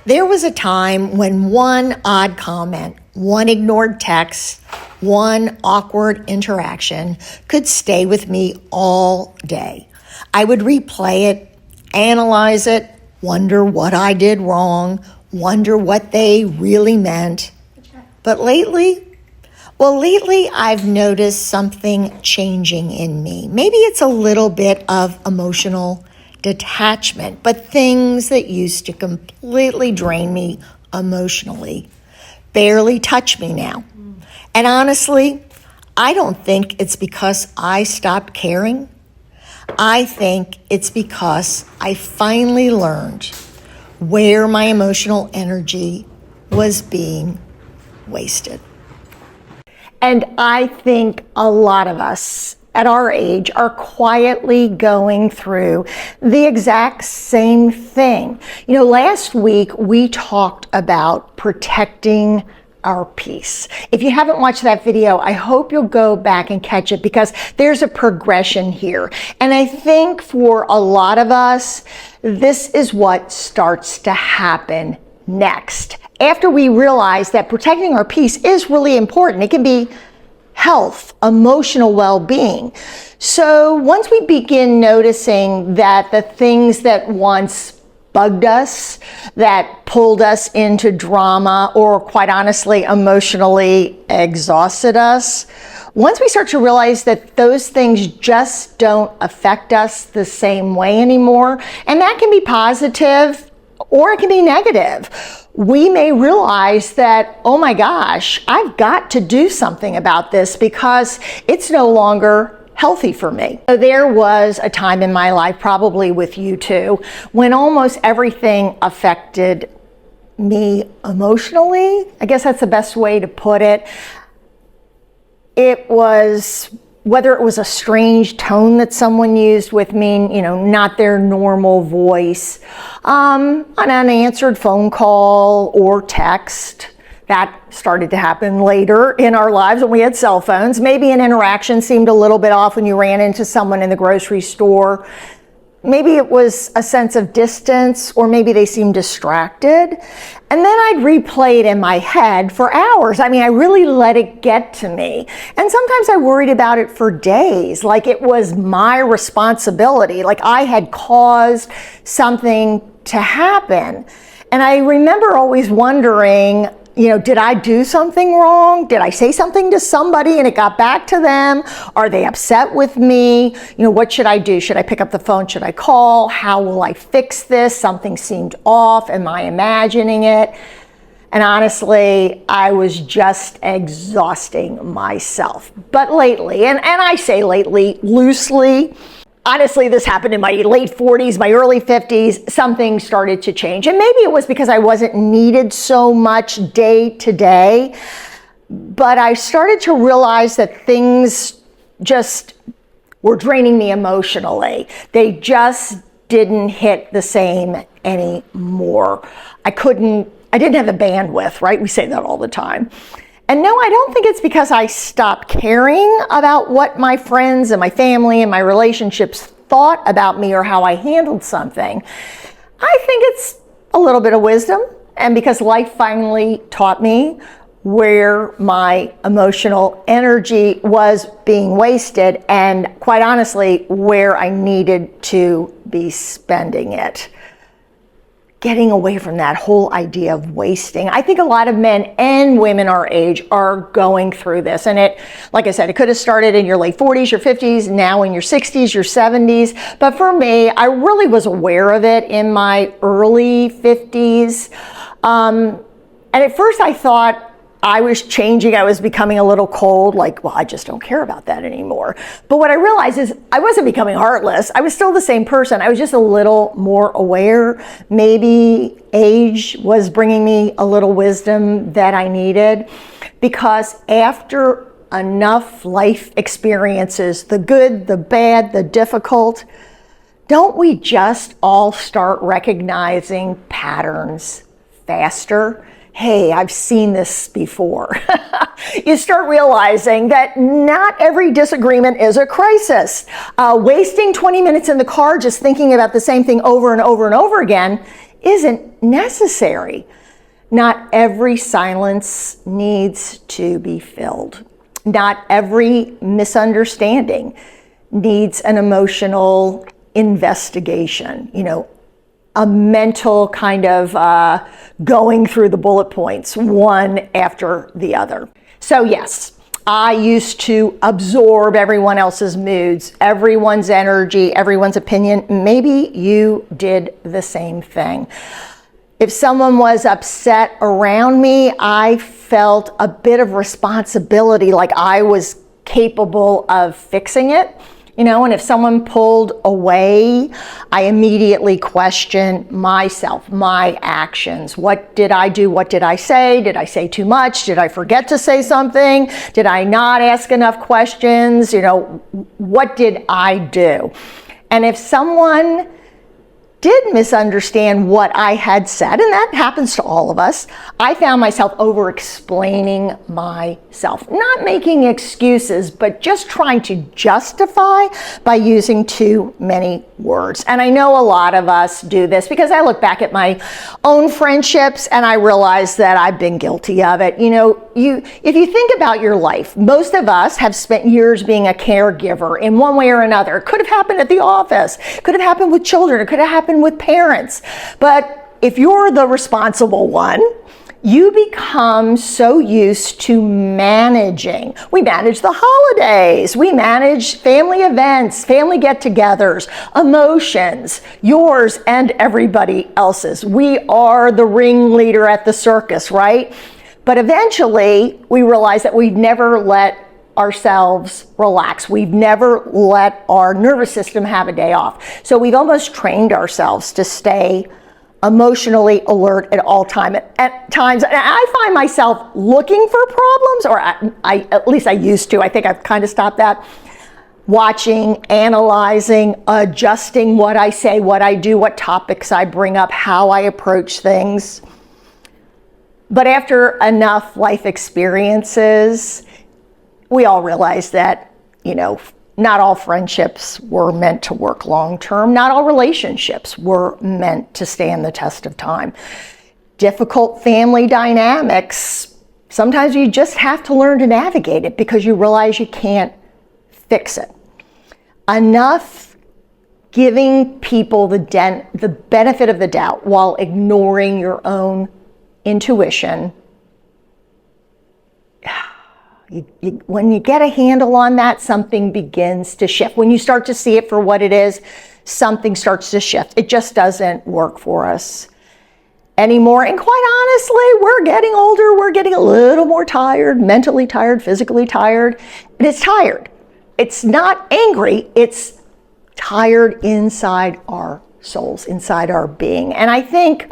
There was a time when one odd comment, one ignored text, one awkward interaction could stay with me all day. I would replay it, analyze it, wonder what I did wrong, wonder what they really meant. But lately I've noticed something changing in me. Maybe it's a little bit of emotional detachment, but things that used to completely drain me emotionally barely touch me now. And honestly, I don't think it's because I stopped caring. I think it's because I finally learned where my emotional energy was being wasted. And I think a lot of us at our age are quietly going through the exact same thing. Last week we talked about protecting our peace. If you haven't watched that video, I hope you'll go back and catch it because there's a progression here. And I think for a lot of us, this is what starts to happen next. After we realize that protecting our peace is really important, it can be health, emotional well-being. So once we begin noticing that the things that once bugged us, that pulled us into drama, or quite honestly, emotionally exhausted us, once we start to realize that those things just don't affect us the same way anymore, and that can be positive or it can be negative, we may realize that, oh my gosh, I've got to do something about this because it's no longer healthy for me. So there was a time in my life, probably with you too, when almost everything affected me emotionally. I guess that's the best way to put it. It was whether it was a strange tone that someone used with me, not their normal voice, an unanswered phone call or text. That started to happen later in our lives when we had cell phones. Maybe an interaction seemed a little bit off when you ran into someone in the grocery store. Maybe it was a sense of distance, or maybe they seemed distracted. And then I'd replay it in my head for hours. I really let it get to me. And sometimes I worried about it for days, like it was my responsibility, like I had caused something to happen. And I remember always wondering, did I do something wrong? Did I say something to somebody and it got back to them? Are they upset with me? What should I do? Should I pick up the phone? Should I call? How will I fix this? Something seemed off. Am I imagining it? And honestly, I was just exhausting myself. But lately, and I say lately loosely, honestly, this happened in my late 40s, my early 50s, something started to change. And maybe it was because I wasn't needed so much day to day, but I started to realize that things just were draining me emotionally. They just didn't hit the same anymore. I didn't have the bandwidth, right? We say that all the time. And no, I don't think it's because I stopped caring about what my friends and my family and my relationships thought about me or how I handled something. I think it's a little bit of wisdom, and because life finally taught me where my emotional energy was being wasted, and quite honestly, where I needed to be spending it. Getting away from that whole idea of wasting. I think a lot of men and women our age are going through this. And like I said, it could have started in your late 40s, your 50s, now in your 60s, your 70s. But for me, I really was aware of it in my early 50s. And at first I thought I was changing, I was becoming a little cold, like, well, I just don't care about that anymore. But what I realized is I wasn't becoming heartless. I was still the same person. I was just a little more aware. Maybe age was bringing me a little wisdom that I needed, because after enough life experiences, the good, the bad, the difficult, don't we just all start recognizing patterns faster? Hey, I've seen this before. You start realizing that not every disagreement is a crisis. Wasting 20 minutes in the car just thinking about the same thing over and over and over again isn't necessary. Not every silence needs to be filled. Not every misunderstanding needs an emotional investigation, a mental kind of going through the bullet points, one after the other. So yes, I used to absorb everyone else's moods, everyone's energy, everyone's opinion. Maybe you did the same thing. If someone was upset around me, I felt a bit of responsibility, like I was capable of fixing it. And if someone pulled away, I immediately questioned myself, my actions. What did I do? What did I say? Did I say too much? Did I forget to say something? Did I not ask enough questions? What did I do? And if someone did misunderstand what I had said, and that happens to all of us, I found myself over-explaining myself. Not making excuses, but just trying to justify by using too many words. And I know a lot of us do this because I look back at my own friendships and I realize that I've been guilty of it. If you think about your life, most of us have spent years being a caregiver in one way or another. It could have happened at the office, could have happened with children, it could have happened with parents. But if you're the responsible one, you become so used to managing. We manage the holidays, we manage family events, family get-togethers, emotions, yours and everybody else's. We are the ringleader at the circus, right? But eventually we realize that we've never let ourselves relax. We've never let our nervous system have a day off. So we've almost trained ourselves to stay emotionally alert at all times. And I find myself looking for problems, or at least I used to. I think I've kind of stopped that. Watching, analyzing, adjusting what I say, what I do, what topics I bring up, how I approach things. But after enough life experiences, we all realize that, not all friendships were meant to work long term. Not all relationships were meant to stand the test of time. Difficult family dynamics, sometimes you just have to learn to navigate it because you realize you can't fix it. Enough giving people the benefit of the doubt while ignoring your own intuition. When you get a handle on that, something begins to shift. When you start to see it for what it is, something starts to shift. It just doesn't work for us anymore. And quite honestly, we're getting older. We're getting a little more tired, mentally tired, physically tired. And it's tired. It's not angry. It's tired inside our souls, inside our being. And I think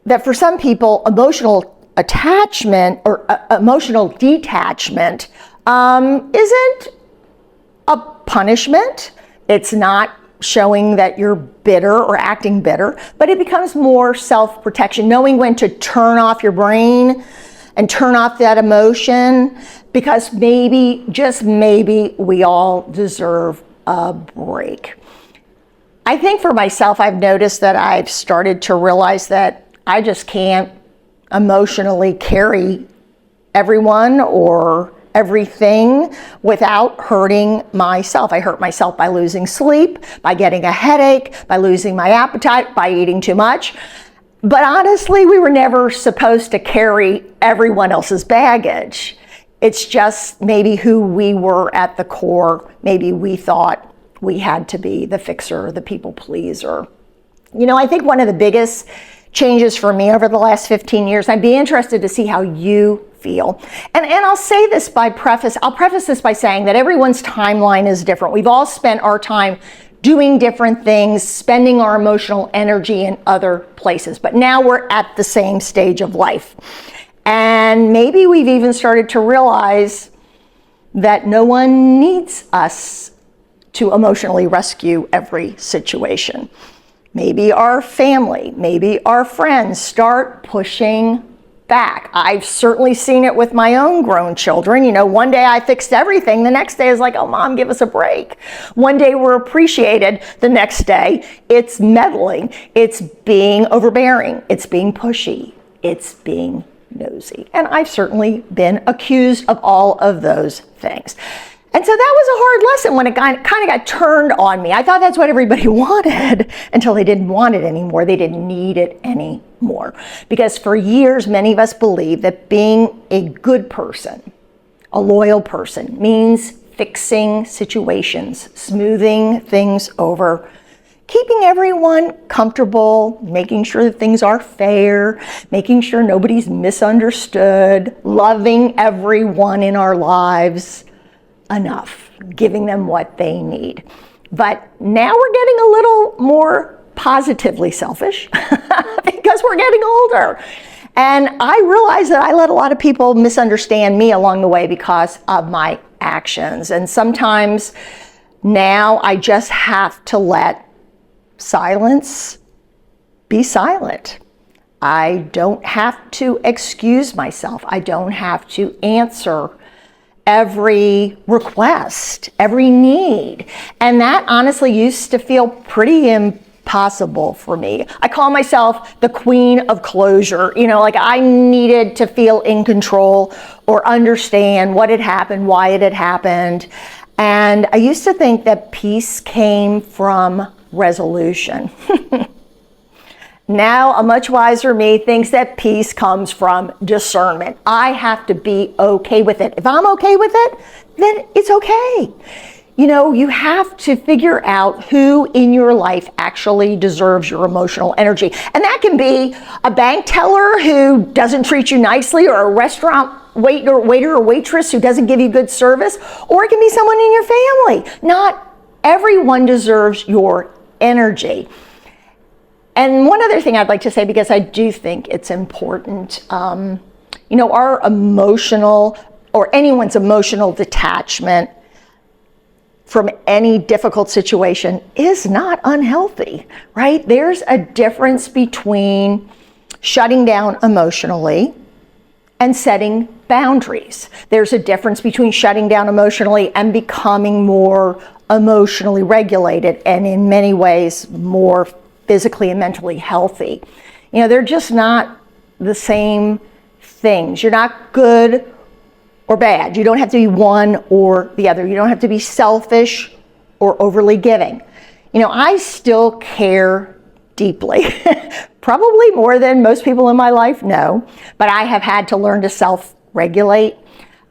that for some people, emotional attachment or emotional detachment isn't a punishment. It's not showing that you're bitter or acting bitter, but it becomes more self-protection, knowing when to turn off your brain and turn off that emotion, because maybe, just maybe, we all deserve a break. I think for myself, I've noticed that I've started to realize that I just can't emotionally carry everyone or everything without hurting myself. I hurt myself by losing sleep, by getting a headache, by losing my appetite, by eating too much. But honestly, we were never supposed to carry everyone else's baggage. It's just maybe who we were at the core. Maybe we thought we had to be the fixer, the people pleaser. I think one of the biggest changes for me over the last 15 years, I'd be interested to see how you feel. And I'll preface this by saying that everyone's timeline is different. We've all spent our time doing different things, spending our emotional energy in other places. But now we're at the same stage of life. And maybe we've even started to realize that no one needs us to emotionally rescue every situation. Maybe our family, maybe our friends start pushing back. I've certainly seen it with my own grown children. You know, one day I fixed everything. The next day is like, oh, Mom, give us a break. One day we're appreciated. The next day it's meddling. It's being overbearing. It's being pushy. It's being nosy. And I've certainly been accused of all of those things. And so that was a hard lesson when it kind of got turned on me. I thought that's what everybody wanted until they didn't want it anymore. They didn't need it anymore. Because for years, many of us believed that being a good person, a loyal person, means fixing situations, smoothing things over, keeping everyone comfortable, making sure that things are fair, making sure nobody's misunderstood, loving everyone in our lives enough, giving them what they need. But now we're getting a little more positively selfish because we're getting older. And I realize that I let a lot of people misunderstand me along the way because of my actions. And sometimes now I just have to let silence be silent. I don't have to excuse myself. I don't have to answer every request, every need. And that honestly used to feel pretty impossible for me. I call myself the queen of closure. You know, like I needed to feel in control or understand what had happened, why it had happened. And I used to think that peace came from resolution. Now, a much wiser me thinks that peace comes from discernment. I have to be okay with it. If I'm okay with it, then it's okay. You know, you have to figure out who in your life actually deserves your emotional energy. And that can be a bank teller who doesn't treat you nicely, or a restaurant waiter or waitress who doesn't give you good service, or it can be someone in your family. Not everyone deserves your energy. And one other thing I'd like to say, because I do think it's important, you know, our emotional, or anyone's emotional detachment from any difficult situation is not unhealthy, right? There's a difference between shutting down emotionally and setting boundaries. There's a difference between shutting down emotionally and becoming more emotionally regulated, and in many ways more physically and mentally healthy. You know, they're just not the same things. You're not good or bad. You don't have to be one or the other. You don't have to be selfish or overly giving. You know, I still care deeply, probably more than most people in my life know, but I have had to learn to self-regulate.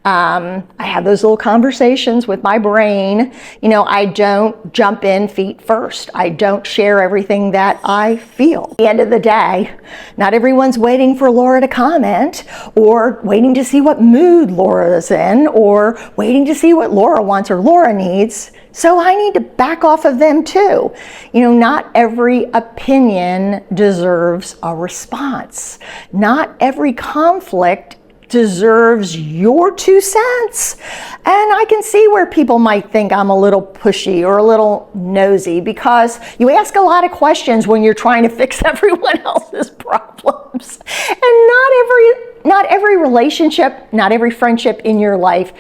I have those little conversations with my brain. You know, I don't jump in feet first. I don't share everything that I feel. At the end of the day, not everyone's waiting for Laura to comment, or waiting to see what mood Laura is in, or waiting to see what Laura wants or Laura needs. So I need to back off of them too. You know, not every opinion deserves a response. Not every conflict deserves your 2 cents. And I can see where people might think I'm a little pushy or a little nosy, because you ask a lot of questions when you're trying to fix everyone else's problems. And not every relationship, not every friendship in your life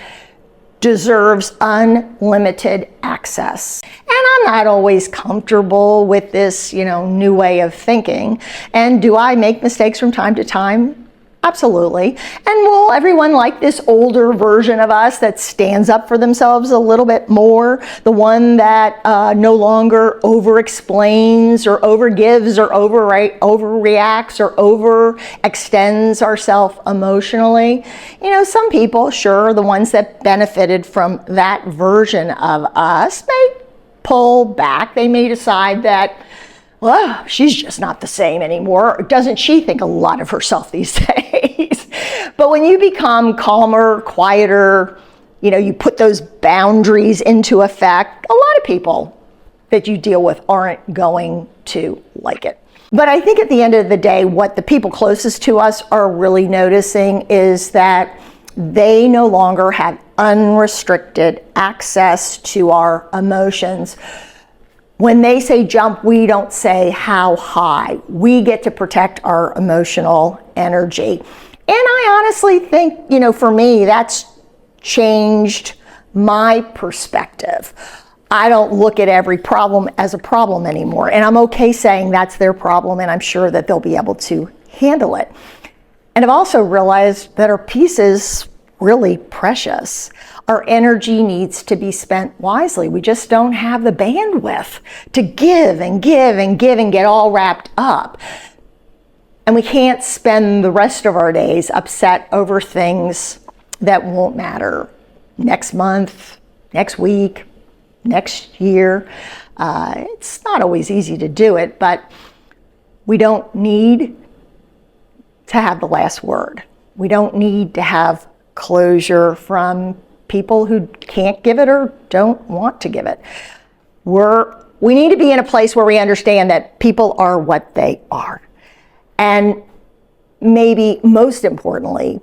deserves unlimited access. And I'm not always comfortable with this, you know, new way of thinking. And do I make mistakes from time to time? Absolutely. And will everyone like this older version of us that stands up for themselves a little bit more? The one that no longer over-explains or over-gives or overreacts or overextends ourselves emotionally? You know, some people, sure, the ones that benefited from that version of us may pull back. They may decide that, well, she's just not the same anymore. Doesn't she think a lot of herself these days? But when you become calmer, quieter, you know, you put those boundaries into effect, a lot of people that you deal with aren't going to like it. But I think at the end of the day, what the people closest to us are really noticing is that they no longer have unrestricted access to our emotions. When they say jump, we don't say how high. We get to protect our emotional energy. And I honestly think, for me, that's changed my perspective. I don't look at every problem as a problem anymore. And I'm okay saying that's their problem, and I'm sure that they'll be able to handle it. And I've also realized that our peace is really precious. Our energy needs to be spent wisely. We just don't have the bandwidth to give and give and give and get all wrapped up. And we can't spend the rest of our days upset over things that won't matter next month, next week, next year. It's not always easy to do it, but we don't need to have the last word. We don't need to have closure from people who can't give it or don't want to give it. We need to be in a place where we understand that people are what they are. And maybe most importantly,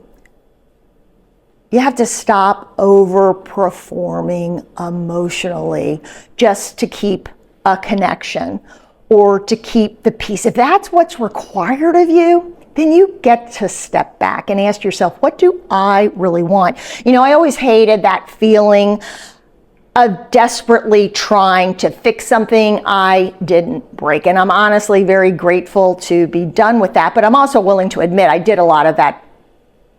you have to stop over-performing emotionally just to keep a connection or to keep the peace. If that's what's required of you, then you get to step back and ask yourself, what do I really want? I always hated that feeling of desperately trying to fix something I didn't break. And I'm honestly very grateful to be done with that, but I'm also willing to admit I did a lot of that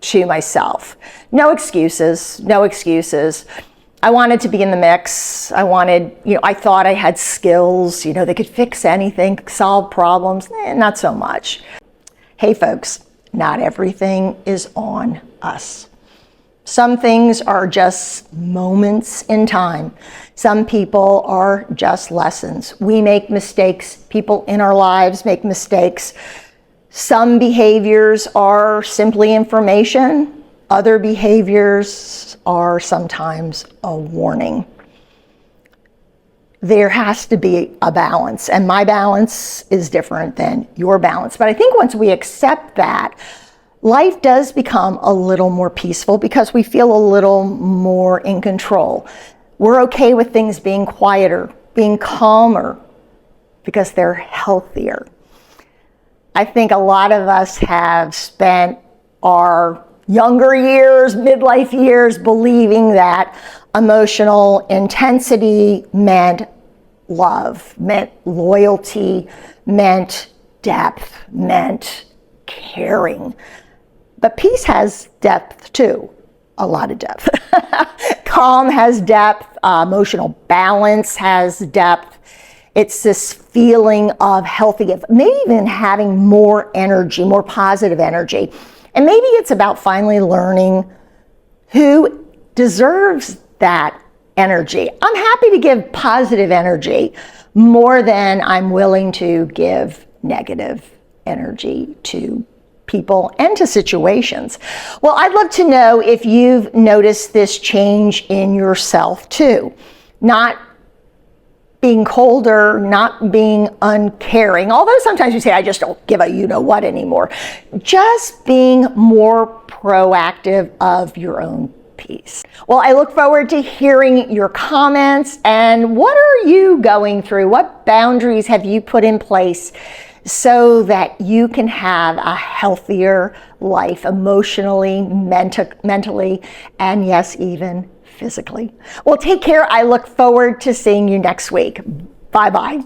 to myself. No excuses, no excuses. I wanted to be in the mix. I thought I had skills, they could fix anything, solve problems. Not so much. Hey folks, not everything is on us. Some things are just moments in time. Some people are just lessons. We make mistakes. People in our lives make mistakes. Some behaviors are simply information. Other behaviors are sometimes a warning. There has to be a balance, and my balance is different than your balance. But I think once we accept that, life does become a little more peaceful because we feel a little more in control. We're okay with things being quieter, being calmer, because they're healthier. I think a lot of us have spent our younger years, midlife years, believing that emotional intensity meant love, meant loyalty, meant depth, meant caring. But peace has depth too, a lot of depth. Calm has depth, emotional balance has depth. It's this feeling of healthy, maybe even having more energy, more positive energy. And maybe it's about finally learning who deserves that energy. I'm happy to give positive energy more than I'm willing to give negative energy to people and to situations. Well, I'd love to know if you've noticed this change in yourself too. Not being colder, not being uncaring, although sometimes you say, I just don't give a you-know-what anymore. Just being more proactive of your own peace. Well, I look forward to hearing your comments. And what are you going through? What boundaries have you put in place so that you can have a healthier life emotionally, mentally, and yes, even physically? Well, take care. I look forward to seeing you next week. Bye-bye.